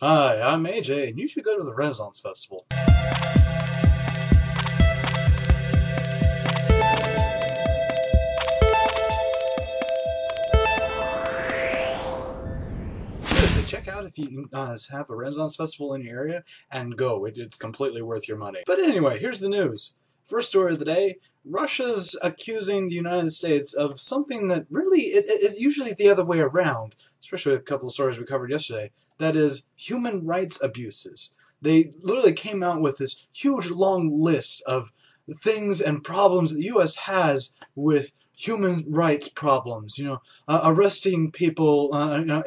Hi, I'm AJ, and you should go to the Renaissance Festival. Seriously, check out if you have a Renaissance Festival in your area, and go. It's completely worth your money. But anyway, here's the news. First story of the day, Russia's accusing the United States of something that really is usually the other way around, especially a couple of stories we covered yesterday. That is human rights abuses. They literally came out with this huge long list of things and problems that the U.S. has with human rights problems, arresting people,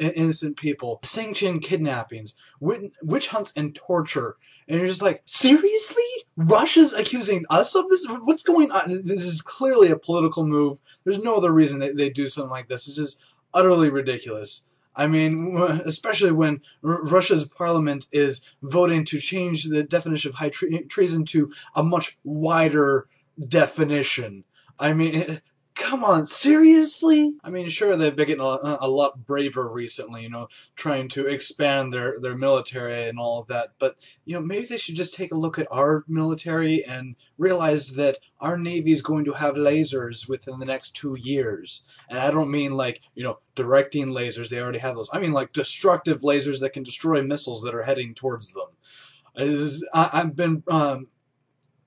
innocent people, sanctioned kidnappings, witch hunts, and torture. And you're just like, seriously? Russia's accusing us of this? What's going on? This is clearly a political move. There's no other reason they do something like this. This is utterly ridiculous. I mean, especially when Russia's parliament is voting to change the definition of high treason to a much wider definition. I mean, come on, seriously? I mean, sure, they've been getting a lot braver recently, trying to expand their military and all of that, but, maybe they should just take a look at our military and realize that our Navy is going to have lasers within the next 2 years. And I don't mean like, directing lasers, they already have those. I mean like destructive lasers that can destroy missiles that are heading towards them. I've been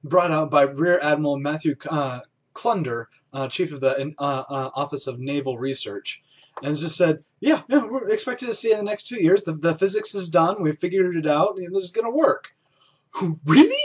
brought out by Rear Admiral Matthew Clunder, chief of the Office of Naval Research, and just said, yeah, we're expected to see in the next 2 years. The physics is done. We've figured it out. This is going to work. Really?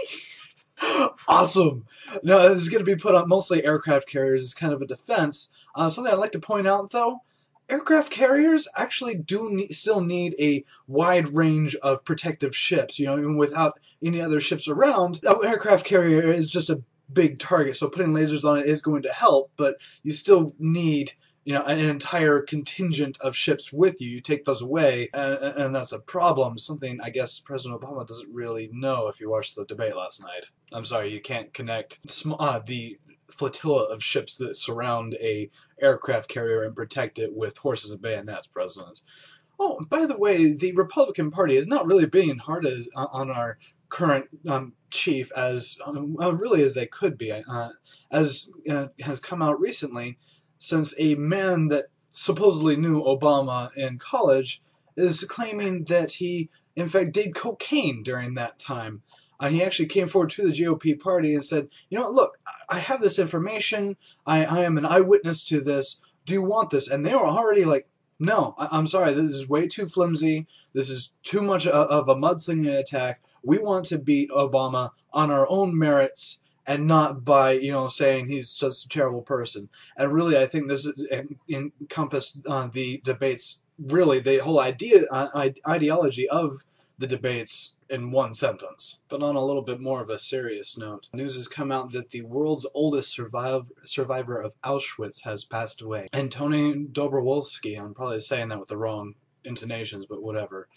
Awesome. No, this is going to be put on mostly aircraft carriers as kind of a defense. Something I'd like to point out, though, aircraft carriers actually still need a wide range of protective ships. Even without any other ships around, an aircraft carrier is just a big target, so putting lasers on it is going to help, but you still need an entire contingent of ships with you. You take those away, and that's a problem. Something I guess President Obama doesn't really know if you watched the debate last night. I'm sorry, you can't connect the flotilla of ships that surround a aircraft carrier and protect it with horses and bayonets, President. Oh, by the way, the Republican Party is not really being hard on our current chief as really as they could be, as has come out recently, since a man that supposedly knew Obama in college is claiming that he, in fact, did cocaine during that time. He actually came forward to the GOP party and said, look, I have this information. I am an eyewitness to this. Do you want this? And they were already like, no, I'm sorry, this is way too flimsy. This is too much of a mudslinging attack. We want to beat Obama on our own merits and not by, saying he's just a terrible person. And really, I think this encompassed the debates, really, the whole ideology of the debates in one sentence. But on a little bit more of a serious note, news has come out that the world's oldest survivor of Auschwitz has passed away. Antoni Dobrowolski, I'm probably saying that with the wrong intonations, but whatever,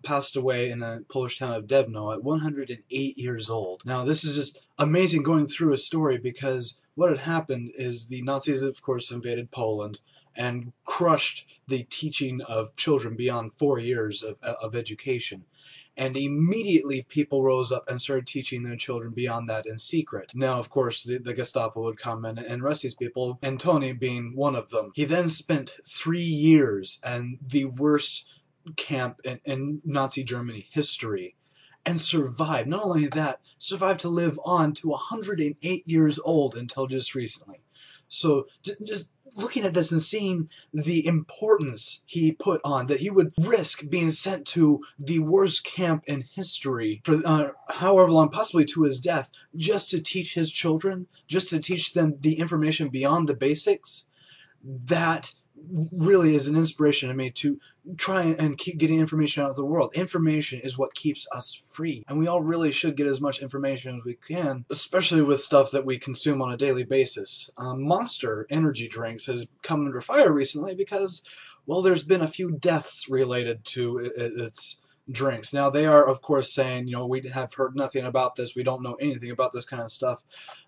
passed away in the Polish town of Debno at 108 years old. Now, this is just amazing going through a story, because what had happened is the Nazis, of course, invaded Poland and crushed the teaching of children beyond 4 years of education. And immediately people rose up and started teaching their children beyond that in secret. Now, of course, the Gestapo would come and arrest these people, Antoni being one of them. He then spent 3 years in the worst camp in Nazi Germany history and survived. Not only that, survived to live on to 108 years old until just recently. So just looking at this and seeing the importance he put on, that he would risk being sent to the worst camp in history for however long, possibly to his death, just to teach his children, just to teach them the information beyond the basics, that really is an inspiration to me to try and keep getting information out of the world. Information is what keeps us free, and we all really should get as much information as we can, especially with stuff that we consume on a daily basis. Monster energy drinks has come under fire recently because, well, there's been a few deaths related to its drinks. Now, they are, of course, saying, we have heard nothing about this, we don't know anything about this kind of stuff,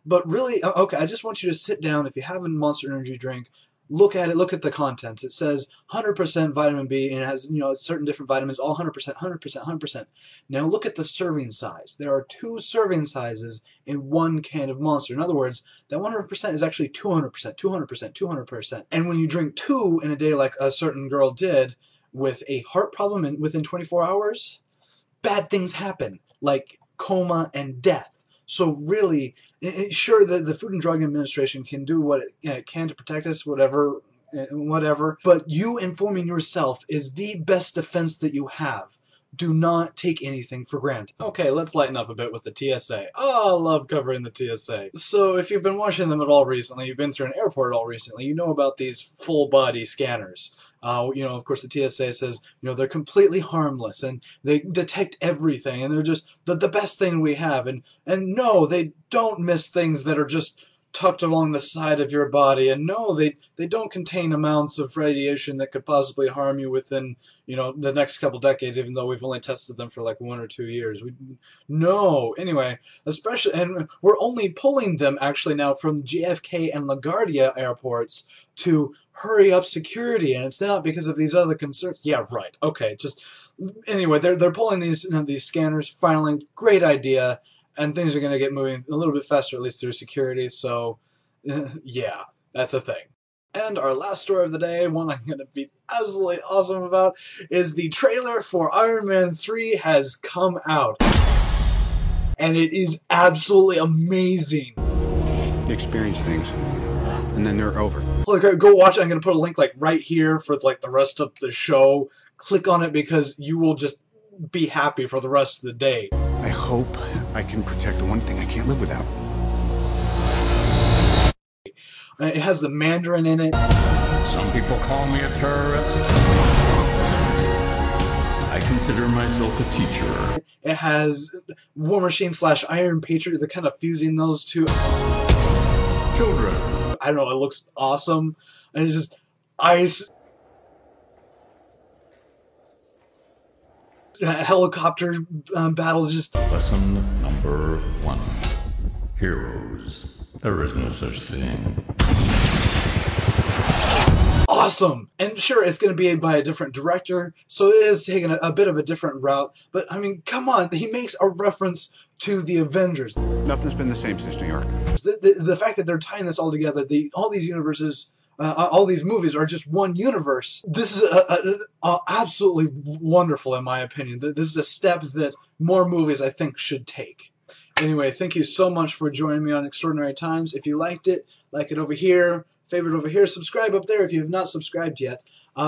but really, okay, I just want you to sit down. If you have a Monster energy drink, look at it, look at the contents. It says 100% vitamin B, and it has, certain different vitamins, all 100%, 100%, 100%. Now look at the serving size. There are 2 serving sizes in 1 can of Monster. In other words, that 100% is actually 200%, 200%, 200%. And when you drink 2 in a day like a certain girl did with a heart problem within 24 hours, bad things happen, like coma and death. So really, sure, the Food and Drug Administration can do what it can to protect us, whatever, but you informing yourself is the best defense that you have. Do not take anything for granted. Okay, let's lighten up a bit with the TSA. Oh, I love covering the TSA. So if you've been watching them at all recently, you've been through an airport at all recently, you know about these full-body scanners. Of course, the TSA says, they're completely harmless and they detect everything and they're just the best thing we have. And no, they don't miss things that are just tucked along the side of your body. And no, they don't contain amounts of radiation that could possibly harm you within, the next couple decades, even though we've only tested them for like 1 or 2 years. No. Anyway, and we're only pulling them actually now from JFK and LaGuardia airports to hurry up security, and it's not because of these other concerns. Yeah, right. Okay, anyway, they're pulling these scanners. Finally, great idea, and things are going to get moving a little bit faster, at least through security. So, yeah, that's a thing. And our last story of the day, one I'm going to be absolutely awesome about, is the trailer for Iron Man 3 has come out, and it is absolutely amazing. You experience things, and then they're over. Go watch it. I'm going to put a link right here for the rest of the show. Click on it because you will just be happy for the rest of the day. I hope I can protect the one thing I can't live without. It has the Mandarin in it. Some people call me a terrorist. I consider myself a teacher. It has War Machine / Iron Patriot. They're kind of fusing those two. Children. I don't know, it looks awesome. And it's just ice. Helicopter battles just... Lesson number 1. Heroes. There is no such thing. Awesome! And sure, it's going to be by a different director, so it is taking a bit of a different route. But, I mean, come on, he makes a reference to the Avengers. Nothing's been the same since New York. The fact that they're tying this all together, all these universes, all these movies are just one universe. This is absolutely wonderful, in my opinion. This is a step that more movies, I think, should take. Anyway, thank you so much for joining me on Extraordinary Times. If you liked it, like it over here, favorite over here, subscribe up there if you have not subscribed yet.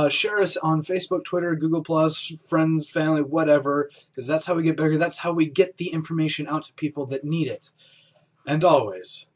Share us on Facebook, Twitter, Google+, friends, family, whatever, because that's how we get bigger. That's how we get the information out to people that need it. And always,